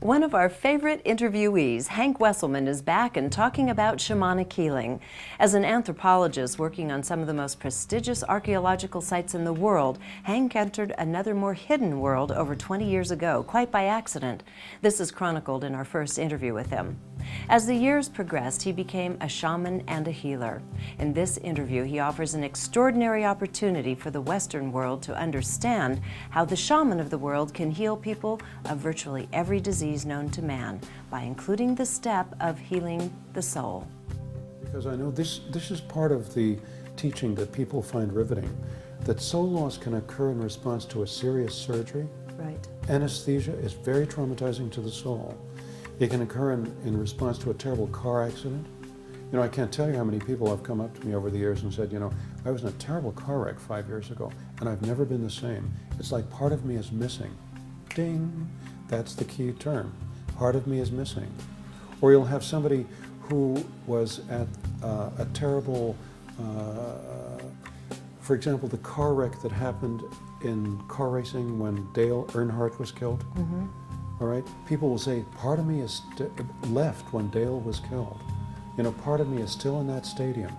One of our favorite interviewees, Hank Wesselman, is back and talking about shamanic healing. As an anthropologist working on some of the most prestigious archaeological sites in the world, Hank entered another more hidden world over 20 years ago, quite by accident. This is chronicled in our first interview with him. As the years progressed, he became a shaman and a healer. In this interview, he offers an extraordinary opportunity for the Western world to understand how the shaman of the world can heal people of virtually every disease known to man by including the step of healing the soul. Because I know this is part of the teaching that people find riveting, that soul loss can occur in response to a serious surgery. Right. Anesthesia is very traumatizing to the soul. It can occur in response to a terrible car accident. You know, I can't tell you how many people have come up to me over the years and said, you know, I was in a terrible car wreck 5 years ago and I've never been the same. It's like part of me is missing. Ding! That's the key term. Part of me is missing. Or you'll have somebody who was at a terrible, for example, the car wreck that happened in car racing when Dale Earnhardt was killed. Mm-hmm. All right, people will say, part of me is left when Dale was killed. You know, part of me is still in that stadium.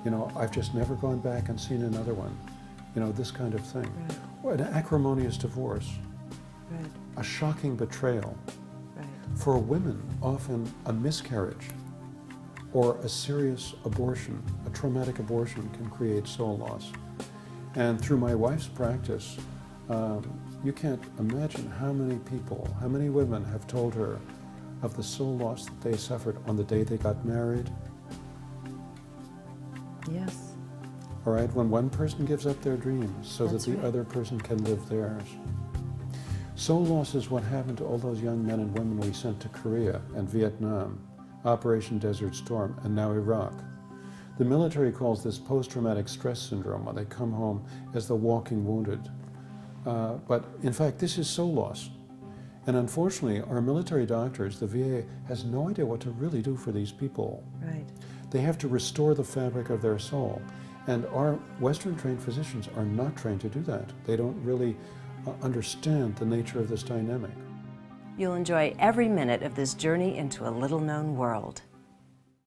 You know, I've just never gone back and seen another one. You know, this kind of thing. Right. Or an acrimonious divorce. Right. A shocking betrayal. Right. For women, often a miscarriage or a serious abortion, a traumatic abortion can create soul loss. And through my wife's practice, you can't imagine how many people, how many women have told her of the soul loss that they suffered on the day they got married. Yes. All right, when one person gives up their dreams so That's that the right. other person can live theirs. Soul loss is what happened to all those young men and women we sent to Korea and Vietnam, Operation Desert Storm, and now Iraq. The military calls this post-traumatic stress syndrome when they come home as the walking wounded. But in fact, this is soul loss. And unfortunately, our military doctors, the VA, has no idea what to really do for these people. Right. They have to restore the fabric of their soul. And our Western trained physicians are not trained to do that. They don't really understand the nature of this dynamic. You'll enjoy every minute of this journey into a little-known world.